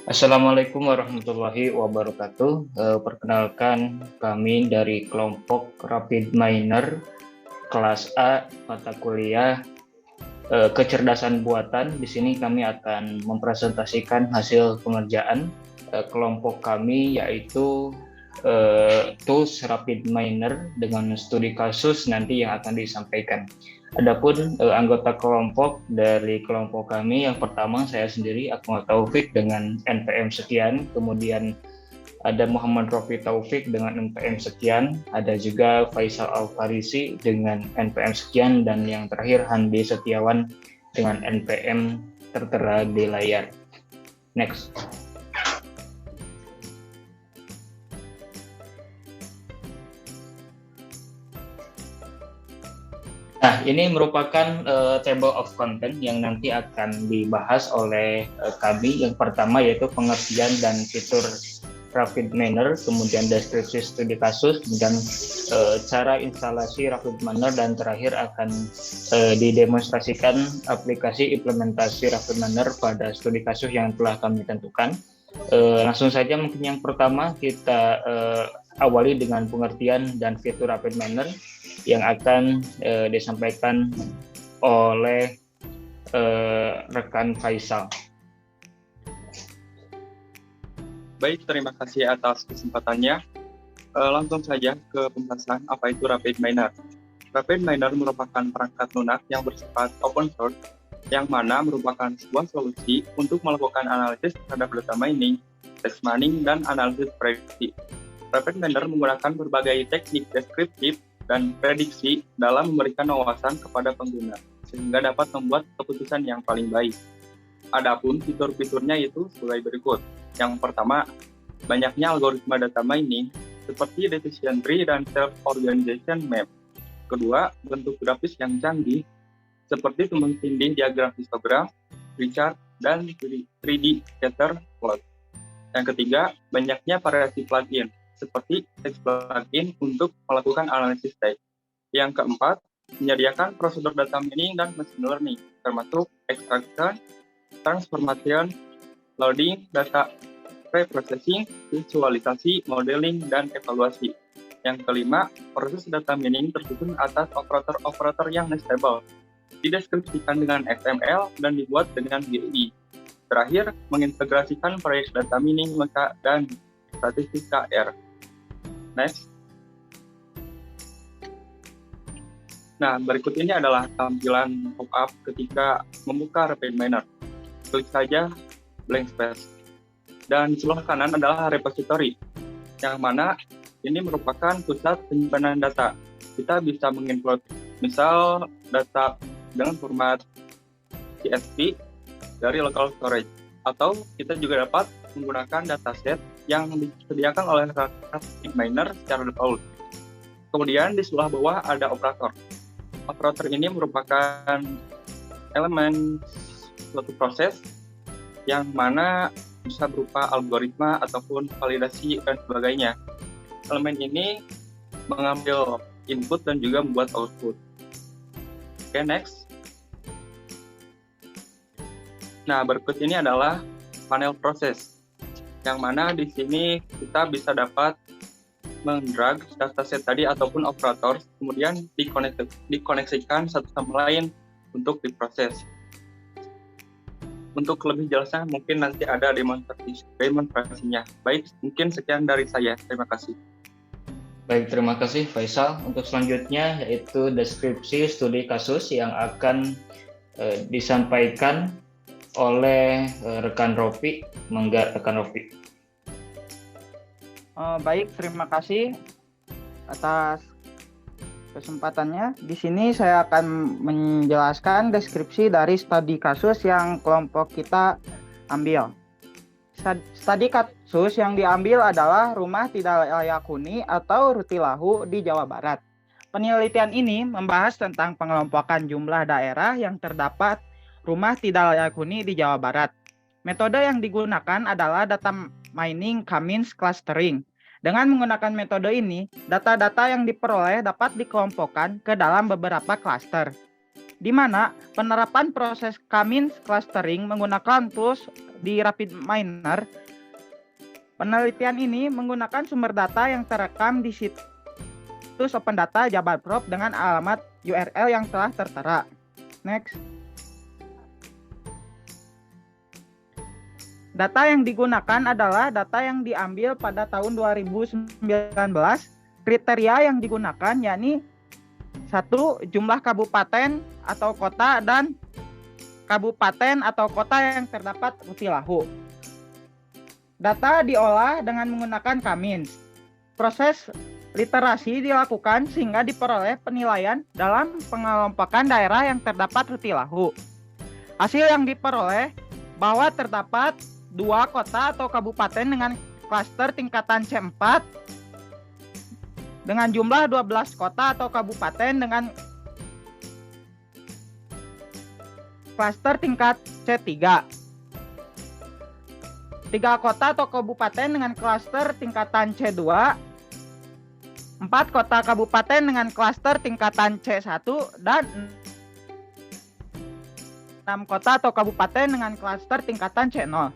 Assalamualaikum warahmatullahi wabarakatuh. Perkenalkan kami dari kelompok Rapid Miner kelas A mata kuliah kecerdasan buatan. Di sini kami akan mempresentasikan hasil pengerjaan kelompok kami, yaitu tools Rapid Miner dengan studi kasus nanti yang akan disampaikan. Adapun anggota kelompok dari kelompok kami, yang pertama saya sendiri Akmal Taufik dengan NPM sekian, kemudian ada Muhammad Rofi Taufik dengan NPM sekian, ada juga Faisal Al-Farisi dengan NPM sekian, dan yang terakhir Handi Setiawan dengan NPM tertera di layar. Next. Nah, ini merupakan table of content yang nanti akan dibahas oleh kami. Yang pertama yaitu pengertian dan fitur Rapid Miner, kemudian deskripsi studi kasus, dan cara instalasi Rapid Miner, dan terakhir akan didemonstrasikan aplikasi implementasi Rapid Miner pada studi kasus yang telah kami tentukan. Langsung saja mungkin yang pertama kita awali dengan pengertian dan fitur Rapid Miner yang akan disampaikan oleh rekan Faisal. Baik, terima kasih atas kesempatannya. Langsung saja ke pembahasan apa itu Rapid Miner. Rapid Miner merupakan perangkat lunak yang bersifat open source, yang mana merupakan sebuah solusi untuk melakukan analisis terhadap data mining, text mining, dan analisis prediksi. Rapid Miner menggunakan berbagai teknik deskriptif dan prediksi dalam memberikan wawasan kepada pengguna, sehingga dapat membuat keputusan yang paling baik. Adapun fitur-fiturnya itu sebagai berikut. Yang pertama, banyaknya algoritma data mining seperti decision tree dan self-organization map. Kedua, bentuk grafis yang canggih seperti tumpang tindih diagram histogram, Richard, dan 3D scatter plot. Yang ketiga, banyaknya variasi plugin seperti text plugin untuk melakukan analisis teks. Yang keempat, menyediakan prosedur data mining dan machine learning, termasuk extraction, transformation, loading, data preprocessing, visualisasi, modeling, dan evaluasi. Yang kelima, proses data mining tersusun atas operator-operator yang stable, dideskripsikan dengan XML dan dibuat dengan GUI. Terakhir, mengintegrasikan proyek data mining dan statistik KR. Next. Nah, berikut ini adalah tampilan pop-up ketika membuka Rapid Miner. Klik saja blank space. Dan di sebelah kanan adalah repository, yang mana ini merupakan pusat penyimpanan data. Kita bisa mengimport misal data dengan format CSV dari local storage, atau kita juga dapat menggunakan dataset yang disediakan oleh Rapid Miner secara default. Kemudian di sebelah bawah ada operator. Operator ini merupakan elemen suatu proses yang mana bisa berupa algoritma ataupun validasi dan sebagainya. Elemen ini mengambil input dan juga membuat output. Oke, next. Nah, berikut ini adalah panel proses, yang mana di sini kita bisa dapat mendrag dataset tadi ataupun operator, kemudian dikoneksikan satu sama lain untuk diproses. Untuk lebih jelasnya mungkin nanti ada demonstrasinya. Baik, mungkin sekian dari saya. Terima kasih. Baik, terima kasih Faisal. Untuk selanjutnya yaitu deskripsi studi kasus yang akan disampaikan oleh rekan Rofi. Mangga rekan Rofi. Baik, terima kasih atas kesempatannya. Di sini saya akan menjelaskan deskripsi dari studi kasus yang kelompok kita ambil. Studi kasus yang diambil adalah rumah tidak layak huni atau rutilahu di Jawa Barat. Penelitian ini membahas tentang pengelompokan jumlah daerah yang terdapat rumah tidak layak huni di Jawa Barat. Metode yang digunakan adalah data mining Cummins clustering. Dengan menggunakan metode ini, data-data yang diperoleh dapat dikelompokkan ke dalam beberapa klaster. di mana penerapan proses K-means clustering menggunakan tools di RapidMiner. Penelitian ini menggunakan sumber data yang terekam di situs Open Data Jabarprov dengan alamat URL yang telah tertera. Next. Data yang digunakan adalah data yang diambil pada tahun 2019. Kriteria yang digunakan yakni 1. Jumlah kabupaten atau kota dan kabupaten atau kota yang terdapat rutilahu. Data diolah dengan menggunakan K-means. Proses literasi dilakukan sehingga diperoleh penilaian dalam pengelompokan daerah yang terdapat rutilahu. Hasil yang diperoleh bahwa terdapat 2 kota atau kabupaten dengan klaster tingkatan C4 dengan jumlah 12 kota atau kabupaten dengan klaster tingkat C3. 3 kota atau kabupaten dengan klaster tingkatan C2. 4 kota kabupaten dengan klaster tingkatan C1 dan 6 kota atau kabupaten dengan klaster tingkatan C0.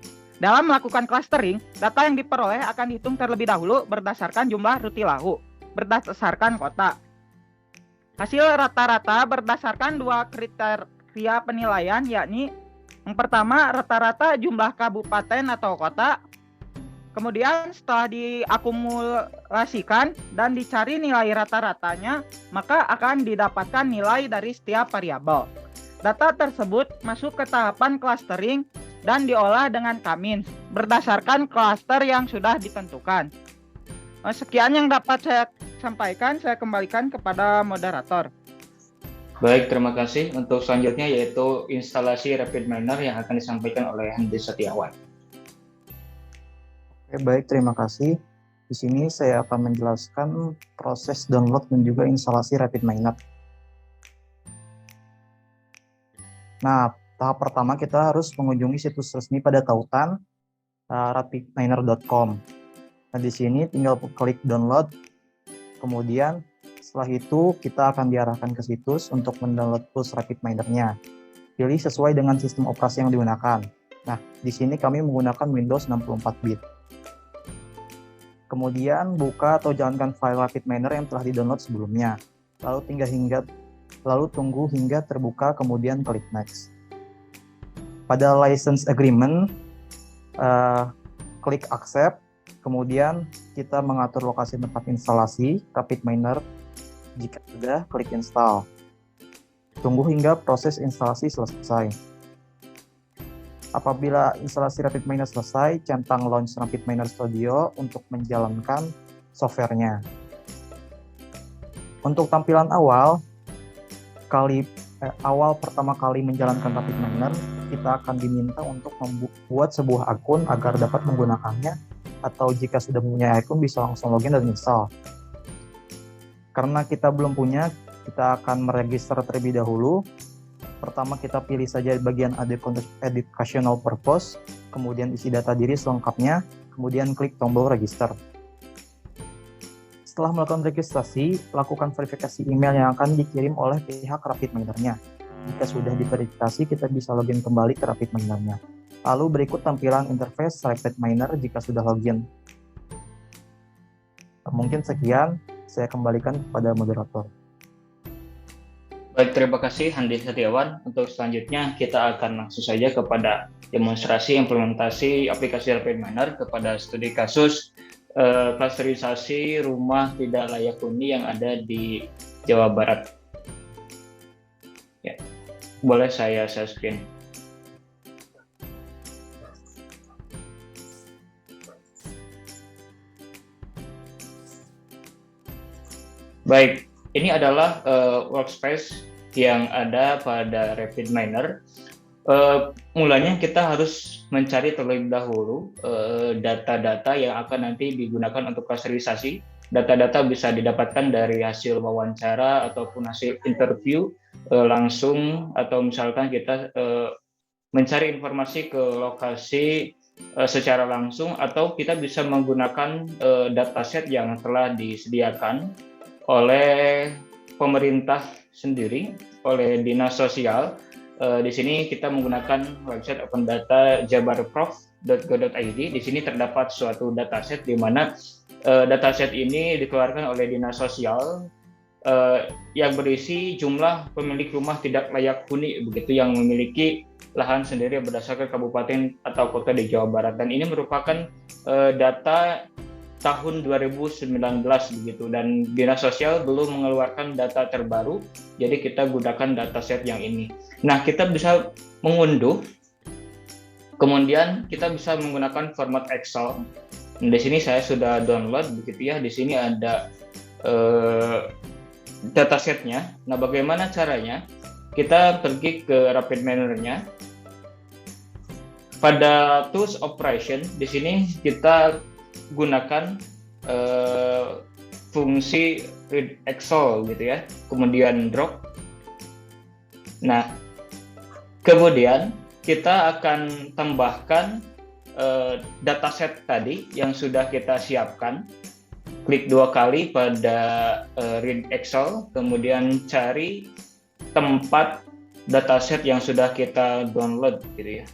Dalam melakukan clustering, data yang diperoleh akan dihitung terlebih dahulu berdasarkan jumlah rutilahu, berdasarkan kota. Hasil rata-rata berdasarkan 2 kriteria penilaian, yakni yang pertama rata-rata jumlah kabupaten atau kota. Kemudian setelah diakumulasikan dan dicari nilai rata-ratanya, maka akan didapatkan nilai dari setiap variabel. Data tersebut masuk ke tahapan clustering dan diolah dengan K-means berdasarkan klaster yang sudah ditentukan. Sekian yang dapat saya sampaikan, saya kembalikan kepada moderator. Baik, terima kasih. Untuk selanjutnya yaitu instalasi RapidMiner yang akan disampaikan oleh Handi Setiawan. Oke, baik, terima kasih. Di sini saya akan menjelaskan proses download dan juga instalasi RapidMiner. Nah, tahap pertama kita harus mengunjungi situs resmi pada tautan rapidminer.com. Nah, di sini tinggal klik download. Kemudian setelah itu kita akan diarahkan ke situs untuk mendownload tools RapidMiner-nya. Pilih sesuai dengan sistem operasi yang digunakan. Nah, di sini kami menggunakan Windows 64-bit. Kemudian buka atau jalankan file RapidMiner yang telah di-download sebelumnya. Lalu tunggu hingga terbuka, kemudian klik next. Pada license agreement, klik accept, kemudian kita mengatur lokasi tempat instalasi RapidMiner. Jika sudah, klik install. Tunggu hingga proses instalasi selesai. Apabila instalasi RapidMiner selesai, centang launch RapidMiner Studio untuk menjalankan softwarenya. Untuk tampilan awal pertama kali menjalankan RapidMiner, kita akan diminta untuk membuat sebuah akun agar dapat menggunakannya, atau jika sudah punya akun bisa langsung login dan install. Karena kita belum punya, kita akan meregister terlebih dahulu. Pertama kita pilih saja bagian educational purpose, kemudian isi data diri selengkapnya, kemudian klik tombol register. Setelah melakukan registrasi, lakukan verifikasi email yang akan dikirim oleh pihak RapidMiner-nya. Jika sudah diverifikasi, kita bisa login kembali ke RapidMiner-nya. Lalu berikut tampilan interface RapidMiner jika sudah login. Mungkin sekian, saya kembalikan kepada moderator. Baik, terima kasih Handi Setiawan. Untuk selanjutnya kita akan langsung saja kepada demonstrasi implementasi aplikasi RapidMiner kepada studi kasus klasterisasi rumah tidak layak huni yang ada di Jawa Barat. Ya, boleh saya share screen. Baik, ini adalah workspace yang ada pada RapidMiner. Mulanya kita harus mencari terlebih dahulu data-data yang akan nanti digunakan untuk klasterisasi. Data-data bisa didapatkan dari hasil wawancara ataupun hasil interview langsung, atau misalkan kita mencari informasi ke lokasi secara langsung, atau kita bisa menggunakan dataset yang telah disediakan oleh pemerintah sendiri oleh Dinas Sosial. Di sini kita menggunakan website opendata.jabarprof.go.id. Di sini terdapat suatu dataset di mana dataset ini dikeluarkan oleh Dinas Sosial yang berisi jumlah pemilik rumah tidak layak huni begitu yang memiliki lahan sendiri berdasarkan kabupaten atau kota di Jawa Barat. Dan ini merupakan data tahun 2019 begitu, dan Dinas Sosial belum mengeluarkan data terbaru, jadi kita gunakan dataset yang ini. Nah, kita bisa mengunduh, kemudian kita bisa menggunakan format Excel. Di sini saya sudah download begitu ya. Di sini ada datasetnya. Nah, bagaimana caranya? Kita pergi ke Rapid Miner-nya. Pada Tools Operation, di sini kita gunakan fungsi read Excel gitu ya, kemudian drop. Nah, kemudian kita akan tambahkan dataset tadi yang sudah kita siapkan. Klik 2 kali pada read Excel, kemudian cari tempat dataset yang sudah kita download gitu ya.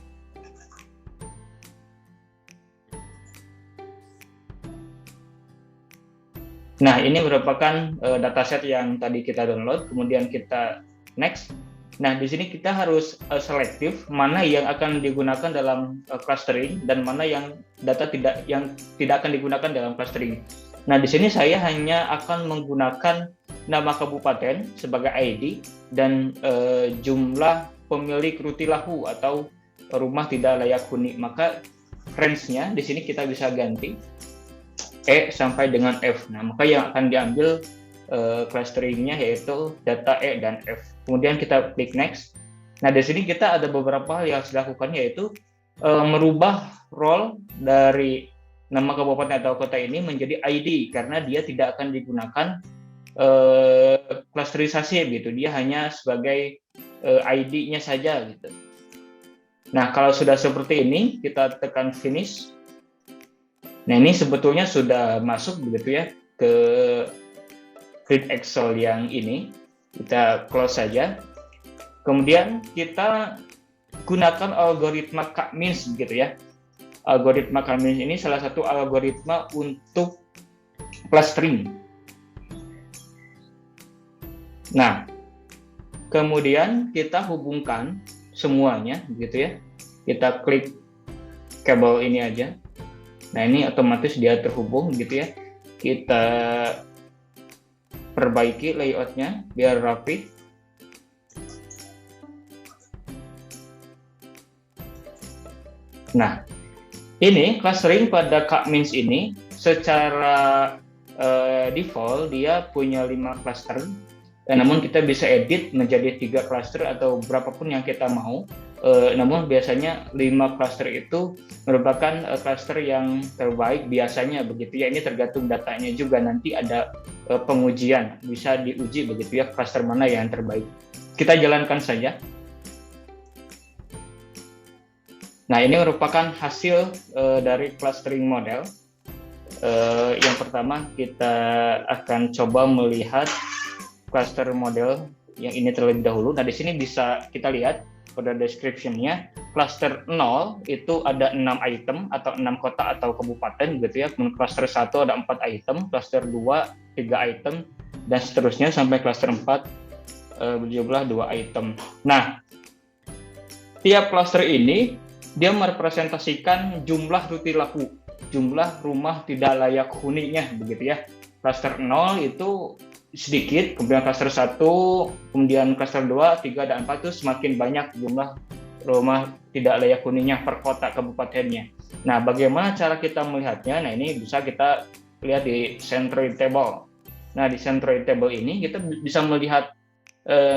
Nah, ini merupakan dataset yang tadi kita download, kemudian kita next. Nah, di sini kita harus selektif mana yang akan digunakan dalam clustering dan mana yang tidak akan digunakan dalam clustering. Nah, di sini saya hanya akan menggunakan nama kabupaten sebagai ID dan jumlah pemilik rutilahu atau rumah tidak layak huni. Maka range-nya di sini kita bisa ganti E sampai dengan F. Nah, maka yang akan diambil clusteringnya yaitu data E dan F. Kemudian kita klik next. Nah, di sini kita ada beberapa hal yang harus dilakukan, yaitu merubah role dari nama kabupaten atau kota ini menjadi ID, karena dia tidak akan digunakan klasterisasi gitu. Dia hanya sebagai ID-nya saja gitu. Nah, kalau sudah seperti ini, kita tekan finish. Nah, ini sebetulnya sudah masuk begitu ya ke read Excel yang ini. Kita close saja. Kemudian kita gunakan algoritma K-means gitu ya. Algoritma K-means ini salah satu algoritma untuk clustering. Nah, kemudian kita hubungkan semuanya gitu ya. Kita klik kabel ini aja. Nah, ini otomatis dia terhubung gitu ya. Kita perbaiki layoutnya biar rapi. Nah, ini clustering pada K-means ini secara default dia punya 5 cluster. Namun kita bisa edit menjadi 3 cluster atau berapapun yang kita mau. Namun biasanya 5 cluster itu merupakan cluster yang terbaik biasanya begitu ya. Ini tergantung datanya juga, nanti ada pengujian, bisa diuji begitu ya cluster mana yang terbaik. Kita jalankan saja. Nah, ini merupakan hasil dari clustering model. Yang pertama kita akan coba melihat cluster model yang ini terlebih dahulu. Nah, di sini bisa kita lihat pada description-nya, cluster 0 itu ada 6 item atau 6 kota atau kabupaten gitu ya. Kemudian cluster 1 ada 4 item, cluster 2 3 item, dan seterusnya sampai cluster 4 berjumlah 2 item. Nah, tiap cluster ini dia merepresentasikan jumlah rutilahu, jumlah rumah tidak layak huninya begitu ya. Cluster 0 itu sedikit, kemudian cluster 1, kemudian cluster 2, 3, dan 4 itu semakin banyak jumlah rumah tidak layak huninya per kota kabupatennya. Nah, bagaimana cara kita melihatnya? Nah, ini bisa kita lihat di centroid table. Nah, di centroid table ini kita bisa melihat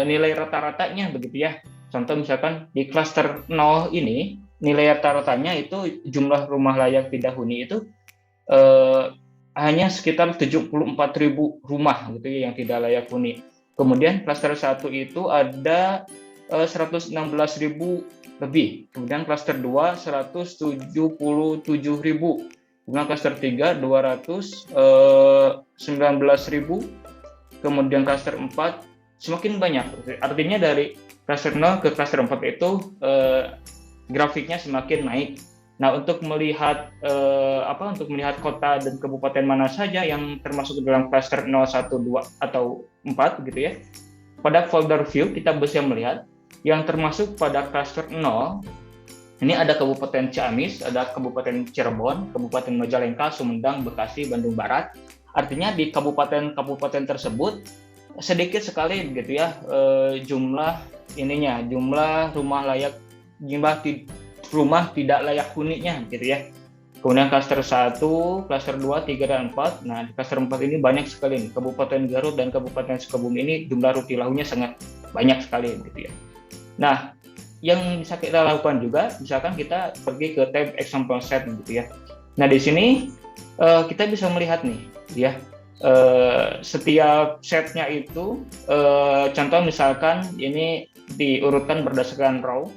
nilai rata-ratanya begitu ya. Contoh misalkan di cluster 0 ini, nilai rata-ratanya itu jumlah rumah layak tidak huni itu hanya sekitar 74.000 rumah gitu ya yang tidak layak huni. Kemudian cluster 1 itu ada 116.000 lebih. Kemudian cluster 2 177.000. Kemudian cluster 3 219.000. Kemudian cluster 4 semakin banyak. Artinya dari klaster 0 ke klaster 4 itu grafiknya semakin naik. Nah, untuk melihat untuk melihat kota dan kabupaten mana saja yang termasuk dalam klaster 0, 1, 2 atau 4 gitu ya. Pada folder view kita bisa melihat yang termasuk pada klaster 0 ini ada Kabupaten Ciamis, ada Kabupaten Cirebon, Kabupaten Majalengka, Sumedang, Bekasi, Bandung Barat. Artinya di kabupaten-kabupaten tersebut sedikit sekali gitu ya jumlah rumah tidak layak huninya gitu ya. Kemudian klaster 1, klaster 2, 3, dan 4. Nah, di klaster 4 ini banyak sekali nih. Kabupaten Garut dan Kabupaten Sukabumi ini jumlah rutilahunya sangat banyak sekali gitu ya. Nah, yang bisa kita lakukan juga, misalkan kita pergi ke tab example set gitu ya. Nah, di sini kita bisa melihat nih ya, setiap setnya itu contoh misalkan ini diurutkan berdasarkan row,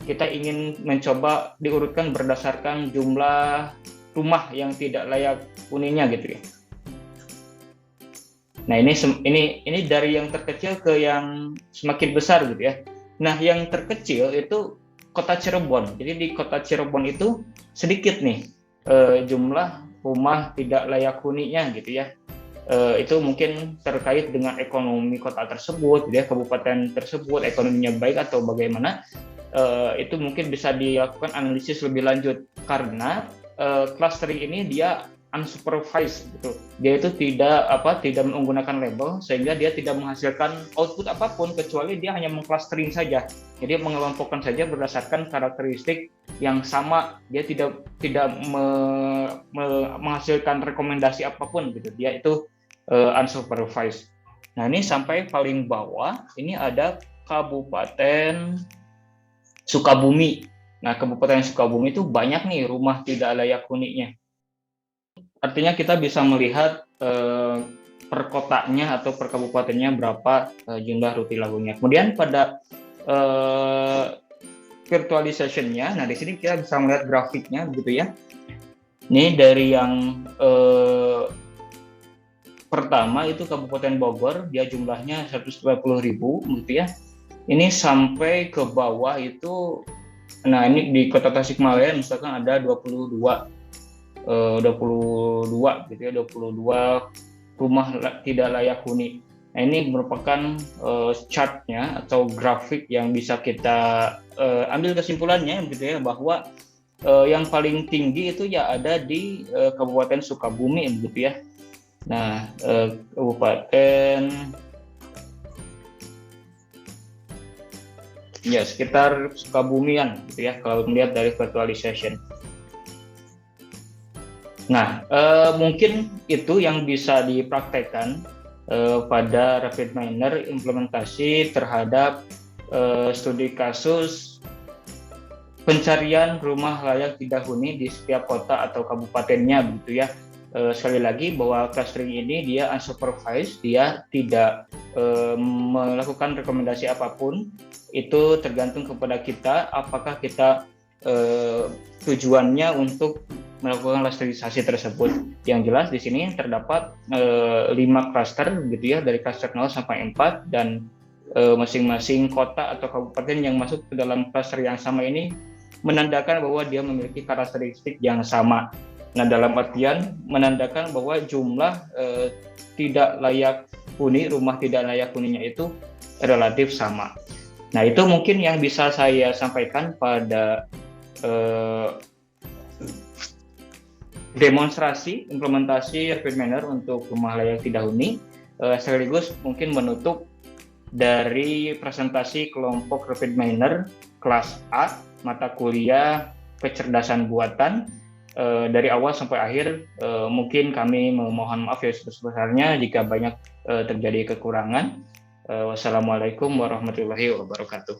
kita ingin mencoba diurutkan berdasarkan jumlah rumah yang tidak layak huninya gitu ya. Nah, ini dari yang terkecil ke yang semakin besar gitu ya. Nah, yang terkecil itu kota Cirebon. Jadi di kota Cirebon itu sedikit nih jumlah rumah tidak layak huninya gitu ya. Itu mungkin terkait dengan ekonomi kota tersebut, gitu ya, kabupaten tersebut ekonominya baik atau bagaimana. Itu mungkin bisa dilakukan analisis lebih lanjut karena clustering ini dia unsupervised gitu. Dia itu tidak menggunakan label sehingga dia tidak menghasilkan output apapun kecuali dia hanya mengclustering saja. Jadi mengelompokkan saja berdasarkan karakteristik yang sama. Dia tidak menghasilkan rekomendasi apapun gitu. Dia itu unsupervised. Nah, ini sampai paling bawah ini ada Kabupaten Sukabumi. Nah, Kabupaten Sukabumi itu banyak nih rumah tidak layak huninya. Artinya kita bisa melihat per kotanya atau per kabupatennya berapa jumlah rutilahunya. Kemudian pada virtualization-nya, nah di sini kita bisa melihat grafiknya gitu ya. Ini dari yang pertama itu Kabupaten Bogor, dia jumlahnya 130.000 gitu ya. Ini sampai ke bawah itu, nah ini di Kota Tasikmalaya misalkan ada 22 gitu ya, 22 rumah tidak layak huni. Nah, ini merupakan chartnya atau grafik yang bisa kita ambil kesimpulannya gitu ya, bahwa yang paling tinggi itu ya ada di Kabupaten Sukabumi gitu ya. Nah, Kabupaten ya sekitar Sukabumian gitu ya kalau melihat dari virtualization. Nah, mungkin itu yang bisa dipraktekkan pada RapidMiner implementasi terhadap studi kasus pencarian rumah layak tidak huni di setiap kota atau kabupatennya gitu ya. Sekali lagi bahwa clustering ini dia unsupervised, dia tidak melakukan rekomendasi apapun. Itu tergantung kepada kita apakah kita tujuannya untuk melakukan klasterisasi tersebut. Yang jelas di sini terdapat 5 klaster gitu ya, dari klaster 0 sampai 4, dan masing-masing kota atau kabupaten yang masuk ke dalam klaster yang sama ini menandakan bahwa dia memiliki karakteristik yang sama. Nah, dalam artian menandakan bahwa jumlah tidak layak huni, rumah tidak layak huninya itu relatif sama. Nah, itu mungkin yang bisa saya sampaikan pada demonstrasi implementasi RapidMiner untuk rumah layak tidak huni, sekaligus mungkin menutup dari presentasi kelompok RapidMiner kelas A mata kuliah kecerdasan buatan. Dari awal sampai akhir mungkin kami memohon maaf ya sebesar-besarnya jika banyak terjadi kekurangan. Wassalamualaikum warahmatullahi wabarakatuh.